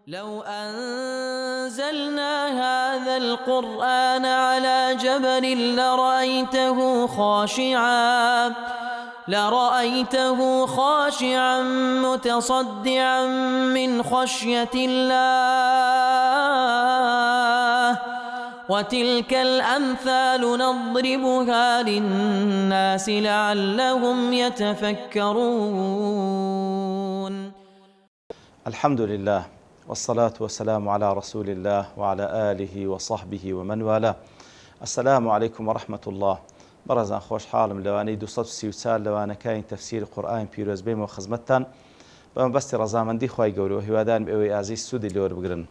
لو أنزلنا هذا القرآن على جبل لرأيته خاشعا متصدعا من خشية الله وتلك الأمثال نضربها للناس لعلهم يتفكرون. الحمد لله والصلاة والسلام على رسول الله وعلى آله وصحبه ومن والاه. السلام عليكم ورحمة الله. برزان خوش حالم لواني 230 لوانا كاين تفسير قرآن بيروز بيم وخزمتان بمبستي رزامندي خواي قولوا هوادان بأوي عزيز سودي لور بقرن.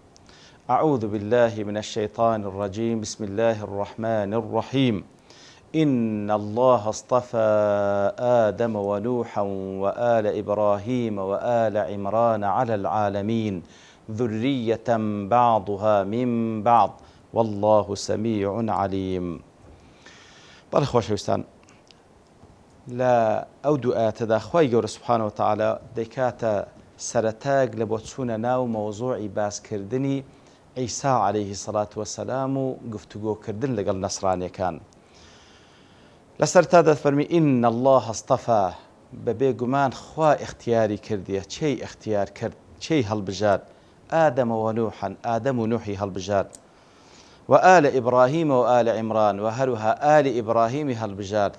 أعوذ بالله من الشيطان الرجيم. بسم الله الرحمن الرحيم. إن الله اصطفى آدم ونوحا وآل إبراهيم وآل عمران على العالمين ذرية بعضها من بعض والله سميع عليم. بەڵێ خۆشەویستان، لە ئەو دوو ئاەتەدا خوای گەورە سوبحانەوە وتەعالە دەیکاتە سەرەتاک لە بۆ چوونە ناو مەوزوعی باسکردنی عیسا عەلەیهی سەڵات وەسەلام و گفتوگۆکردن لەگەڵ نەسرانیەکان. لە سەرەتا دەفەرمی ئین الله اصطفى، بەبێ گومان خوا اختیاری کردیە. چێی اختیار کرد؟ چێی هەڵبژارد؟ ئادەمە و نوحا، ئادەم و نوحی هەڵبژارد. وآل إبراهيم وآل عمران، وهروها آل إبراهيم هالبجار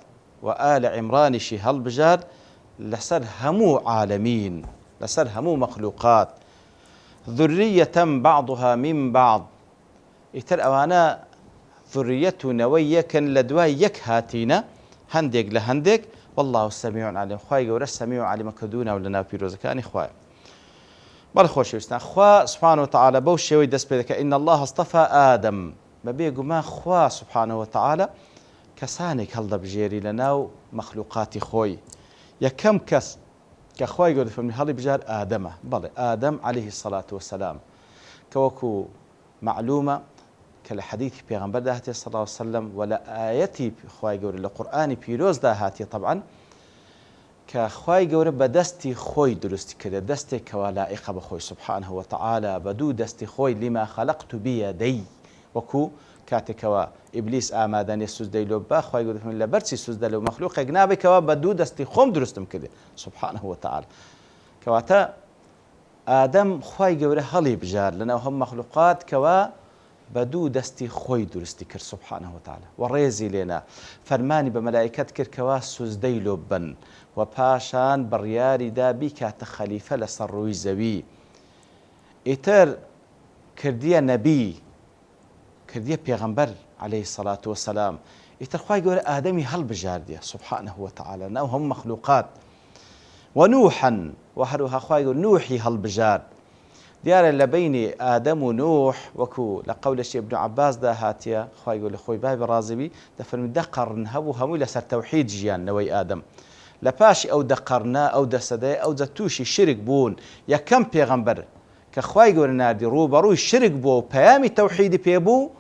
وآل عمران شي هالبجار لسر همو عالمين، لسر همو مخلوقات. ذرية بعضها من بعض، يتر أوانا ذرية نوية لدواي يك هاتينا هندق لهندق والله السميع عليم. خواي قول السميع عليم كدونا ولنا في روزكاني خواي. بەڵێ خۆشەویستان، خوا سبحانه وتعالى بەو شێوەی دەست پێ دەکات ئین الله اصطفى ئادەم، بەبێ گومان خوا سبحانه وتعالى کەسانێک هەڵدەبژێری لە ناو مەخلوقاتی خۆی. یەکەم کەس کە خوای گەورە دەفەرمێ هەڵی بژار ئادەمە، بەڵێ ئادەم عەلەیهی السەڵات وەسەلام، کە وەکو معلومە کە لە حەدیثی پێغەمبەردا هاتێ صلی الله علیه وسلم و لە ئایەتی خوای گەورە لە قورئانی پیرۆزدا هاتێ طبعا کە خوای گەورە بە دەستی خۆی دروستی کردێ، دەستێکەوە لائقە بە خۆی سبحانه وتعالى، بە دوو دەستی خۆی لما خەلەقت بیەدەی، وەکو کاتێکەوە ئیبلیس ئامادەنێ سوزدەی لۆ بە خوای گەورە دەفەرمێ لە بەرچی سوزدە لەو مەخلوقێک نابێکەوە بە دوو دەستی خۆم دروستم کردێ سبحانه وتعالى. کەواتە ئادەم خوای گەورە هەڵی بژار لەناو هەم مەخلوقات کەوە بە دوو دەستی خۆی دروستی کرد سبحانه وتعالى و ڕێزی لێنا، فەرمانی بە مەلائکەت کرد کەوا سوزدەی لۆ بن و پاشان بڕیاریدا بیکاتە خەلیفە لەسەر ڕووی زەوی. ئیتر کردیە نەبی، کردیە پێغەمبەر عەلەیهی السەڵات وەسەلام. ئیتر خوای گەورە ئادەمی هەڵبژاردیە سبحانه وتعالى ناو هەموو مەخلوقات. ونوحا، وهروها خوای گەورە نوحی هەڵبژارد. دیارە لە بینی ئادەم و نوح وەکو لە قەولەشی ئیبن عەباس دا هاتیە، خوای گەورە لە خۆی بابی ڕازیبی دەفەرمێ 10 قەڕن هەبوو هەمووی لەسەر تەوحید ژیانەوەی ئادەم. لە پاشی ئەو 10 قەڕنە ئەو 10 سەدەیە ئەوجە تووشی شرک بوون. یەکەم پێغەمبەر کە خوای گەورە ناردی ڕووبەڕووی شرک بووە و پەیامی تەوحیدی پێبوو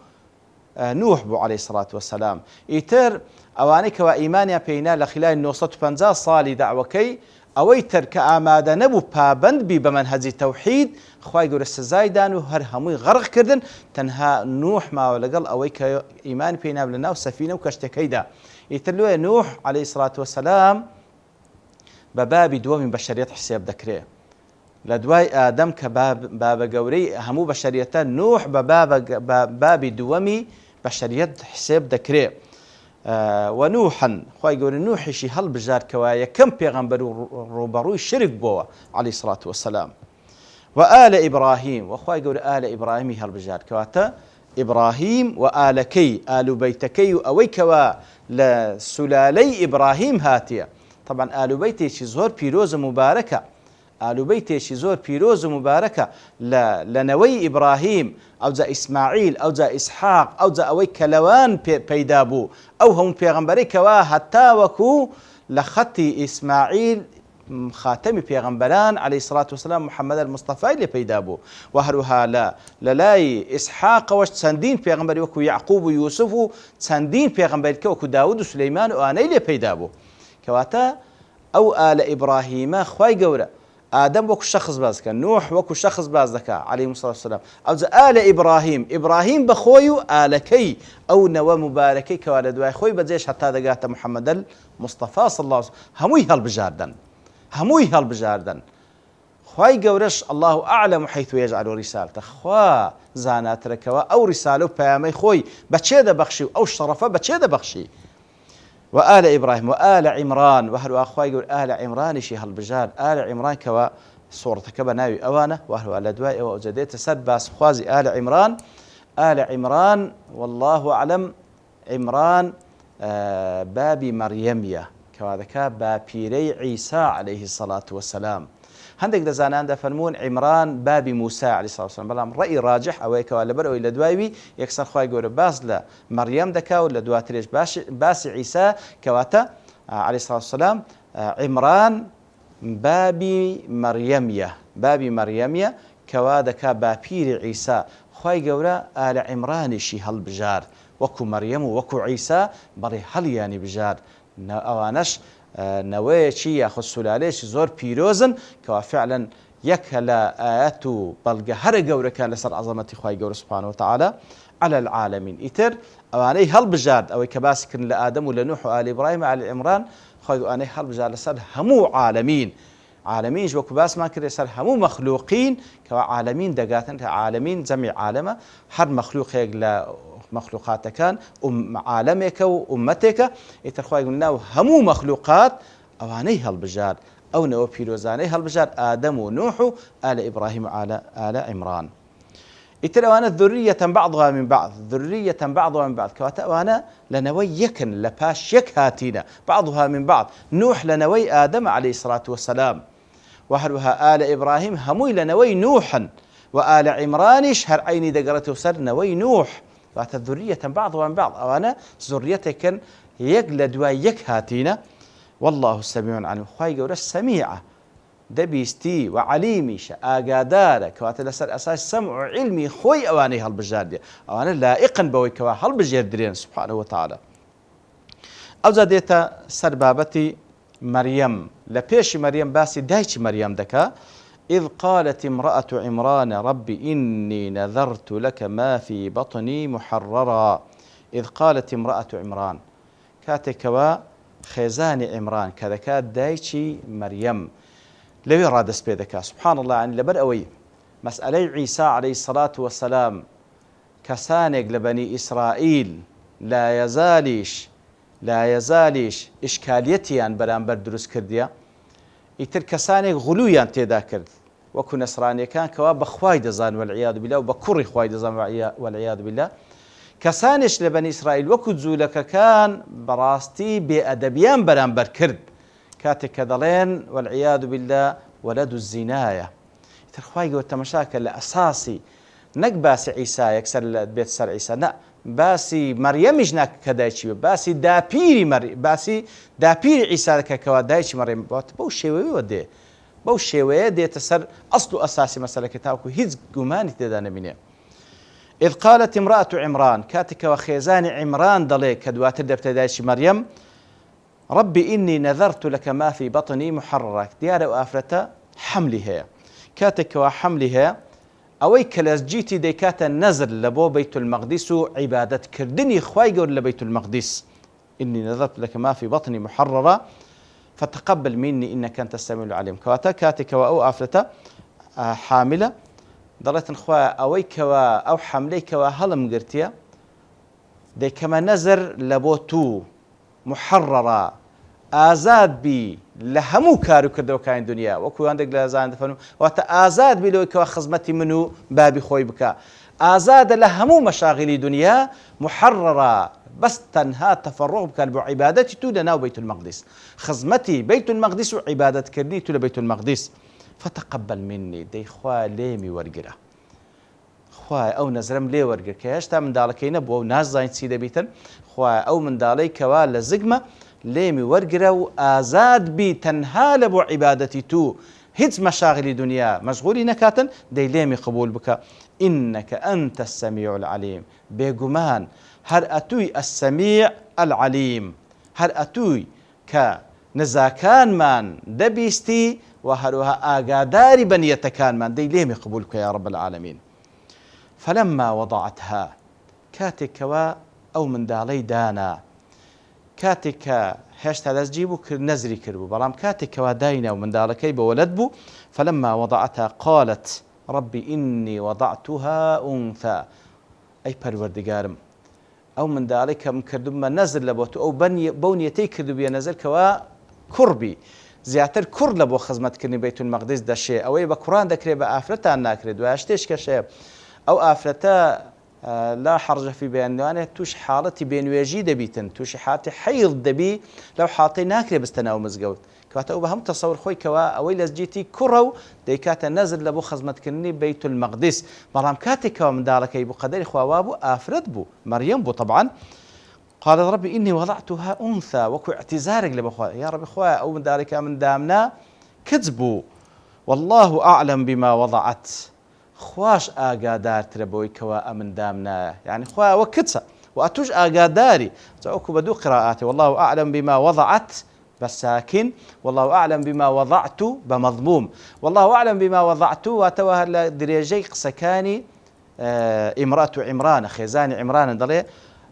نوح بوو عەلەیهی السەڵات وەسەلام. ئیتر ئەوانەی کەوا ئیمانیان پێینا لە خلال 950 ساڵی داوەکەی ئەوەی تر کە ئامادە نەبوو پابند بی بە مەنهەجی تەوحید، خوای گەورە سزایدان و هەر هەمووی غەرق کردن. تەنها نوح ماوە لەگەڵ ئەوەی کە ئیمان پێینا لە ناو سەفینە و کەشتەکەیدا. ئیتر لێ نوح عەلەیهی السەڵات وەسەلام بە بابی دووەمی بەشەریەت حسێب دەکرێت. لە دوای ئادەم کە بابە گەورەی هەموو بەشەریەتە، نوح بە بابی دووەمی بەشەریەت حسێب دەکرێت. ونوحا، خوای گەورە نوحیشی هەڵبژار کەوا یەکەم پێغەمبەر و ڕووبەڕووی شرک بووە عەلەیهی السەڵات وەسەلام. وآل إبراهيم، وخواي قول آل إبراهيم هالبجار كواتا إبراهيم وآلكي آل بيتكي أويكوا لسلالي إبراهيم هاتية. طبعا آل بيتي شي زور بيروز مباركة، آل بيتي شي زور بيروز مباركة لنوي إبراهيم أو ذا إسماعيل أو ذا إسحاق أو ذا أويك لوان بيدابو أو هم بيغمبري كوا حتى وكو لخطي إسماعيل خاتمی پێغەمبەران عەلەیهی السەڵات وەسەلام محەممەد المستەفای لێ پەیدا بوو. و هەروها لە لای ئیسحاقەوەش چەندین پێغەمبەری وەکو یعقوب و یوسف و چەندین پێغەمبەری کە وەکو داود و سولەیمان و ئانەی لێ پەیدا بوو. کەواتە ئەو ئالە ئیبراهیمە خوای گەورە ئادەم وەکو شەخص باز دەکە، نوح وەکو شەخص باز دەکە عەلەیهیمۇ السەڵاتو وەسەلام. ئەوجا ئالە ئیبراهیم بەخۆی و ئالەکەی ئەو نەوە مبارەکەی کەوا لە دوای خۆی بەجێش هەتا دەگاتە محەممەدەل مستەفا صلی الله عليه وسلم هەمووی هەڵبژاردن. خوای گەورەش الله ئەعلەم حەیث یەجعل ڕیسالەتە، خوا زاناترەکەوە ئەو ڕیسالە و پەیامەی خۆی بەچێ دەبەخشی و ئەو شەڕەفە بەچێ دەبەخشی. وآل إبراهيم وآل عمران وهل أخوي يقول آل عمران شي هالبجار آل عمران كوا صورة كبناوي أوانه وهل على دواء وجديت سد باس خوازي آل عمران والله أعلم عمران بابي مريمية كوا ذكا بابيري عيسى عليه الصلاة والسلام. هندك دزانان دفرمون عمران بابي موسى عليه الصلاة والسلام، بلام رأي راجح أو كوا لبرأو إلى دواوي يكسر خواي يقول باس لا مريم دكا ولا دواتريش باس عيسى كواتا عليه الصلاة والسلام. عمران بابي مريمية كوا دكا بابير عيسى خواي قورا آل عمران شي هالبجار وكو مريم وكو عيسى بري هل يعني بجار أوانش نەوەیەکی یاخود سولالەیەکی زۆر پیرۆزن کەوا فعلا یەک لە ئاەت و بەڵگە هەرە گەورەکان لەسەر عەزەمەتی خوای گەورە سوبحانه وتعالى على العالمین. ئیتر ئەوانەی هەڵبژارد ئەوەی کە باسی کردن لە ئادەم و لە نوح و ئالی ئیبراهیم و ئالی عیمران خوای ئەوانەی هەڵبژارد لەسەر هەموو عالەمینش وەکو باسمان کرد لەسەر هەموو مەخلوقین کەوا عالەمین دەگاتن کە عالەمین جەمی عالەمە هەر مەخلوقێک لە مخلوقاتەکان عالەمێکە و ئومەتێکە. ئیتر خوای ناو هەموو مەخلوقات ئەوانەی هەڵبژار ئەو نەوە پیرۆزانەی هەڵبژار ئادەم و نوح و ئالە ئیبراهیم و ئالە عیمران. ئیتر ئەوانە ذریەتەن بعضها من بعض کەواتە ئەوانە لەنەوەی یەکن لە پاش یەک هاتینە بعضها من بعض. نوح لەنەوەی ئادەم عليه الصلاة والسلام وهروها ئالە ئیبراهیم هەمووی لەنەوەی نوحن و ئالە عیمرانیش هەر عینی دەگەڕێتەوە سەر نەوەی نوح. واتە ذریة بعضها من بعض ئەوانە زوریەتێکن یەک لە دوای یەک هاتینە. والله سميع عليم خوای گەورە سەمیعە دەبیستی و عەلیمیشە ئاگادارە کەواتە لەسەر ئەساس سەمع و عیلمی خۆی ئەوانەی هەڵبژاردێ ئەوانە لائقن بەوەی کەوا هەڵبژێردرێن سبحانه وتعالى. ئەوجا دێتە سەر بابەتی مەریەم. لە پێشی مەریەم باسی دایکی مەریەم دەکا. إذ قالت امرأة عمران رب إني نذرت لك ما في بطني محررا. إذ قالت امرأة عمران كاتكوا خێزانی عیمران کە دەکات دایکی مەریەم لەوێ ڕادەست پێ دەکات سبحان الله. عنی لەبەر ئەوەی مەسئلەی عیسا عەلەیهی الصلاة وەسەلام کەسانێک لە بەنی ئیسرائیل لا یەزالیش ئیشکالیەتیان بەرامبەر دروست کردیە. ئیتر کەسانێک غولویان تێدا کرد وەکو نەسرانیەکان کەوا بە خوای دەزان وەلعیاذ بالله و بە کوڕی خوای دەزان وەلعیاذ بالله. کەسانێش لە بەنی ئیسرائیل وەکو جوولەکەکان بەڕاستی بێئەدەبیان بەرامبەر کرد کاتێک کە دەڵێن وەلعیاذ بالله وەلەد الزینایە. ئیتر خوای گەورە تەماشاکە لە ئەساسی نەک باسی عیسایەک سەر بێت سەر عیسا، نە باسی مەریەمیش ناکە کە دایکی بێ، باسی داپیری عیسا دەکە کەوا دایکی مەریەم بەو شێوەیەوە دێ، بەو شێوەیە دێتە سەر ئەسڵ و ئەساسی مەسەلەکە تاوەکو هیچ گومانی تێدا نەبینێ. إذ قالت امرأة عمران كاتك وخيزان عمران دليك كدواتر دبتدايش مريم ربي إني نذرت لك ما في بطني محررك ديار وآفرة حملها كاتك وحملها أويك لزجيتي ديكات النزر لبو بيت المقدس عبادة كردني خوايقور لبيت المقدس إني نذرت لك ما في بطني محررة فتقبل مني إنك أنت السميع العليم. كاتك وأو آفرة حاملة دەڵێتن خوا ئەوەی کەوا ئەو حەملەی کەوا هەڵم گرتیە دەیکەمە نەزر لە بۆ تو محەڕەڕە ئازاد بی لە هەموو کار و کردەوەکانی دنیا وەکو هەندێک لە زان دەفەرمون واتە ئازاد بی لەوەی کەوا خزمەتی من و بابی خۆی بکە، ئازادە لە هەموو مەشاغلی دنیا محەڕەڕە بەس تەنها تەفەڕۆغ بکات بۆ عیبادەتی تو لەناو بەیت المەقدس، خزمەتی بەیت المەقدس و عیبادەتکردنی تو لە بەیت المەقدس. فتقبل مني دەی خوا لێمی وەرگرە، خوای ئەو نەزرم لێ وەرگر کە هێشتا منداڵەکەی نەبووە و نازانین چی دەبیتن، خوای ئەو منداڵەی کەوا لە زگمە لێمی وەرگرە و ئازاد بی تەنها لە بۆ عیبادەتی تو هیچ مەشاغلی دنیا مەشغولی نەکاتن دەی لێمی قبول بکە. ئینەکە ئەنتە السەمیع العەلیم بێگومان هەر ئەتووی السەمیع العەلیم هەر ئەتووی کە نزاکانمان دەبیستی وهروها ئاگاداری بەنیەتەکانمان دەی لێمێ قبول بکە یا رب العالمین. فلما وضعتها کاتێکەوە ئەو منداڵەی دانا، کاتێک کە هێشتا دەستگیر بوو کرد نەزری کردبوو، بەڵام کاتێکەوە داینا و منداڵەکەی بە وەلەد بوو، فلما وضعتها قالت ربي إني وضعتها أنثى، ئەی پەروەردگارم ئەو منداڵەی کەم کردومە نەزر لە بۆ تو ئەو بەو نیەتەی کردوبیە نەزر کەوە کوڕبی، زیاتر کوڕ لە بۆ خزمەتکردنی بەیت المەقدس دەشێ، ئەوەی بە کوڕان دەکرێت بە ئافرەتان ناکرێت. دوای شتێشکەشێ ئەو ئافرەتە لا حرج في بيانوانه توش حالتي بينواجي دبيتن توش حالتي حيض دبي لو حالتي ناكري بستنا ومزقوت كواتا وبهم تصور خوي كوا اويل جيتي كرو ديكاتا نزل لبو خزمت كني بيت المقدس مرام كاتي كوا من دارك يبو قدر اخوا وابو افرد بو مريم بو طبعا. قال ربي اني وضعتها انثى وكو اعتذارك لبخوا يا ربي اخوا او من دارك من دامنا كذبوا والله اعلم بما وضعت خواش ئاگادارترە بۆی کەوا ئەمن دامنایە، یعنی خوا ئەوە کچە و ئەتوش ئاگاداری جاوەکو بە دوو قراءاتی والله أعلم بما وضعت بساكن والله أعلم بما وضعت بمضموم. والله أعلم بما وضعت واتوها لدريجي قسكاني امرأة عمران خيزاني عمران دڵێ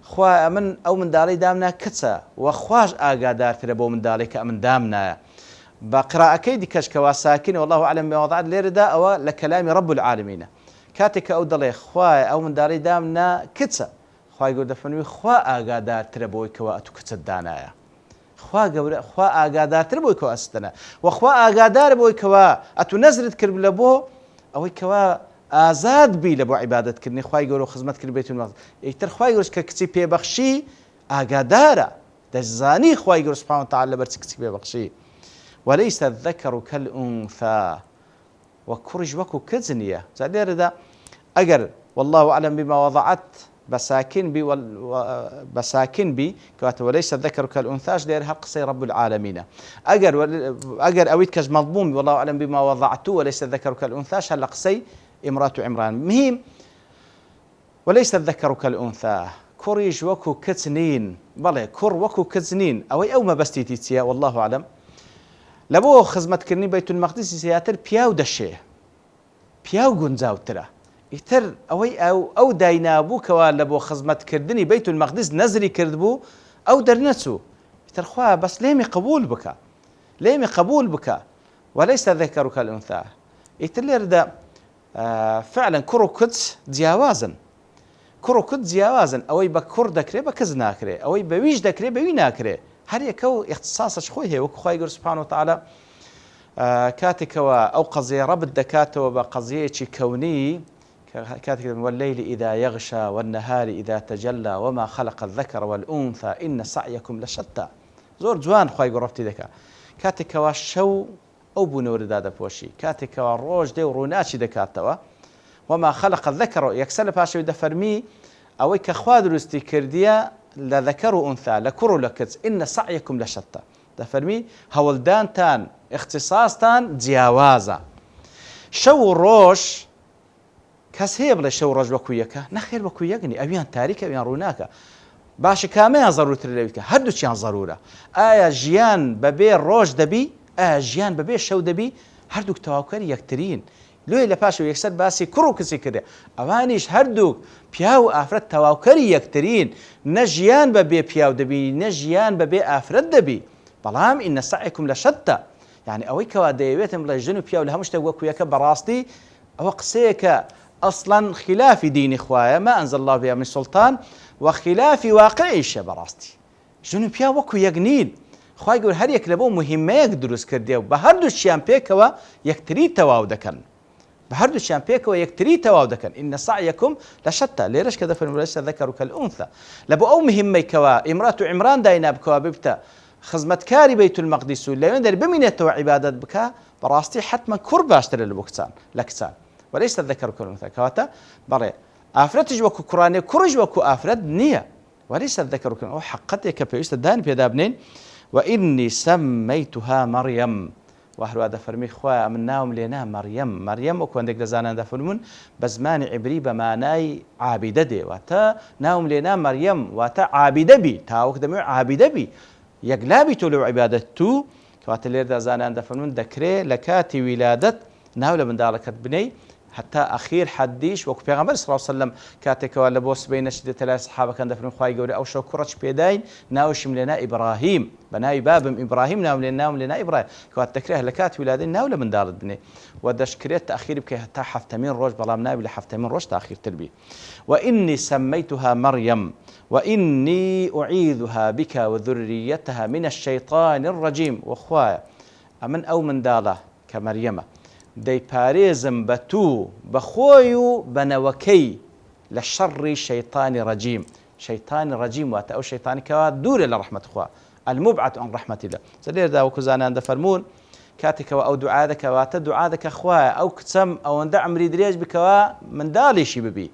خوا ئەمن ئەو منداڵەی دامنا کچە و خواش ئاگادارترە بۆ منداڵی کە ئەمن دامنایە. بقراءة ديكش كوا ساكن والله أعلم بما وضعت ليردا أو لكلام رب العالمين كاتك أو دلي خوا أو من داري دامنا كتسا خوا يقول دفنوي خوا أقادار تربوي كوا أتو كتسا دانايا خوا أقادار تربوي كوا أستنا وخوا أقادار بوي كوا أتو نزرت كرب لبو أو كوا آزاد بي لبو عبادة كرني خوا يقولوا خدمت كرب بيت المقدس يتر خوا يقول ككتسي بي بخشي أقادارا دجزاني خوا يقول سبحانه وتعالى برتكتسي بي بخشي وليس الذكر كالأنثى وكرج وكو كزنية زادير دا أجر والله أعلم بما وضعت بساكن بي كوات وليس الذكر كالأنثى دير هقصي رب العالمين أجر أويد كج مضموم والله أعلم بما وضعت وليس الذكر كالأنثى هلقصي امرأة عمران مهم وليس الذكر كالأنثى كرج وكو كزنين بلى كر وكو كزنين أو ما بستيتيتيا والله أعلم لبو خزمت كرني بيت المقدس زياتر بياو دشي بياو گونجاوترا يتر او داينابو كوا لبو خزمت كردني بيت المقدس نزري كردبو او درنسو يتر خوا بس ليمي قبول بك وليس ذكرك الانثى يتر ليردا فعلا كرو كدس جياوازن اوي بكر دكري بكزناكري اوي بويج دكري بويناكري هر يكو اختصاصش خوي هي وخوي يقول سبحانه وتعالى كاتكوا او قضيه رب الدكاتره وبقضيه كوني كاتك والليل اذا يغشى والنهار اذا تجلى وما خلق الذكر والانثى ان سعيكم لشتى زور جوان خوي يقول ربتي دكا كاتكوا شو او بنور دادا بوشي كاتكوا روج دي وروناشي دكاتوا وما خلق الذكر يكسل باشو دفرمي او كخوا درستي كرديا لذكر وأنثى لكر لكز إن سعيكم لشتى دفرمي هولدان تان اختصاص تان جياوازا شو روش كاس هي بلا شو روج وكويكا نخير وكويكني أبيان تاريك أبيان روناكا باش كاميان ضرورة لبيكا هدوش يان ضرورة جيان ببي روج دبي جيان ببي شو دبي هردوك تواكري يكترين لوی لپاشو یکسر باسی کرو کسی کرده اوانیش هردوک پیاو آفرد تواوکری یکترین نجیان ببی پیاو دبی نجیان ببی آفرد دبی بلام إن سعيكم لشتى يعني أوي كوا ديويتم بلا جنو پیاو لهمش توقو يك براستي أو قسيك أصلا خلاف دين إخوايا ما أنزل الله بها من سلطان وخلاف واقعيش براستي جنو پیاو وكو يقنين خواهي يقول هر يك لبو مهمة يقدروس كرديو بهردو الشيان بيكوا يكتري تواو دكن بهردو الشيان بيكوا يكتري تواو دكن إن سعيكم لشتى ليرش كذا فليس ذكر كالأنثى لبو أو مهمة كوا امرأة عمران داينا بكوا ببتا خزمتكاري بيت المقدس لا يندر بمنيته وعبادة بك براستي حتما كرباشتر لبوكسان لكسان وليس الذكر كالأنثى كواتا بري آفرتج وكو كراني كرج وكو آفرد نية وليس الذكر كالأنثى حقتك بيست الدان في دابنين وإني سميتها مريم وهر هذا فرمي خواه من ناوم لنا مريم وكو عندك دزانا دفرمون بزمان عبري بمعناي عابدة دي واتا ناوم لنا مريم واتا عابدة بي تاوك دمو عابدة بي يقلابي تولو عبادتو کەواتە لێردا زانایان دەفەرمون دەکرێت لە کاتی ویلادەت ناو لە منداڵەکەت بنەی حتى أخير حديش وەکو پێغەمبەر صلی الله عليه وسلم کاتێکەوە لە بۆ سبەی نەشدێتە لای سەحابەکان دەفەرمون خوای گەورە ئەو شەو کوڕەچ پێداین ناوشم لێنا ئیبراهیم بە ناوی بابم ئیبراهیم ناوم لێنا ئیبراهیم کەواتە دەکرێت لە کاتی ویلادەت ناو لە منداڵت بنێ و دەشکرێت تەخیر بکەی هەتا حەفتەمین ڕۆژ بەڵام ناوی لە حەفتەمین ڕۆژ تاخیرتر بی وإني سميتها مريم وإني أعيذها بك وذريتها من الشيطان الرجيم وخوايا ئەمن ئەو منداڵە کە مەریەمە دەیپارێزم بە تو بەخۆی و بەنەوەکەی لە شەڕی شەیطانی ڕەجیم شەیطانی ڕەجیم واتە ئەو شەیطانیکەوە دوورە لە ڕەحمەت خوا المبعد عن رحمة الله لێردا وەکو زانایان دەفەرمون کاتێکەوە ئەو دوعا دەکەواتە دوعا دەکە خوایە ئەو کچەم ئەوەندە عمری درێژ بکەوە منداڵیشی ببی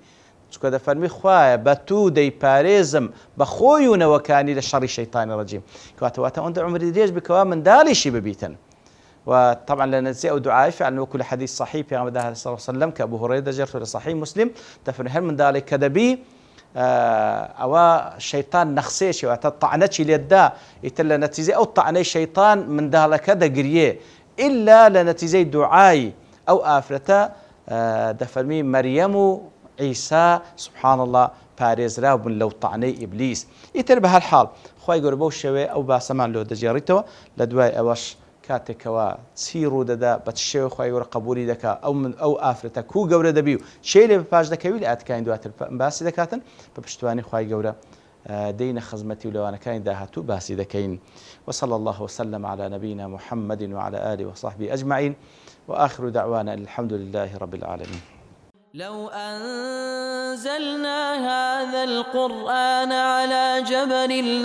چکە دەفەرمی خوایە بە تو دەیپارێزم بەخۆی و نەوەکانی لە شەڕی شەیطانی ڕەجیم کەواتە ئەوەندە عمری درێژ بکەوە منداڵیشی ببیتن وطبعا لنزي او دعاء فعلا وكل حديث صحيح في غمده صلى الله عليه وسلم كابو هريره دجرت صحيح مسلم تفن هل من ذلك كدبي او شيطان نخسيش وتطعنتش اليدا يتل نتيجه او طعني شيطان من ذلك دغريه الا لنتيجه دعاء او افرته دفرمي مريم عيسى سبحان الله باريز راب لو طعني ابليس يتر بهالحال خوي قربو شوي او باسمان لو دجريتو لدواي اوش کاتێکەوە چی ڕوو دەدا بە شێوە خوای گەورە قبولی دەکا ئەو ئافرەتە کوو گەورە دەبی و شەی لێ پاش دەکەوی لە ئاتکانی دواتر باسی دەکاتن بە پشتوانی خوای گەورە دەینە خزمەتی و لەوانەکانی داهاتوو باسی دەکەین وصلى الله وسلم على نبينا محمد وعلى آله وصحبه أجمعين وآخر دعوانا الحمد لله رب العالمين لو أنزلنا هذا القرآن على جبل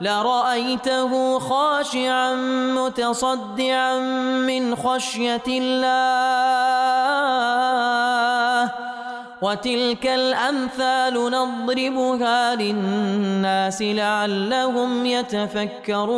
لرأيته خاشعا متصدعا من خشية الله وتلك الأمثال نضربها للناس لعلهم يتفكرون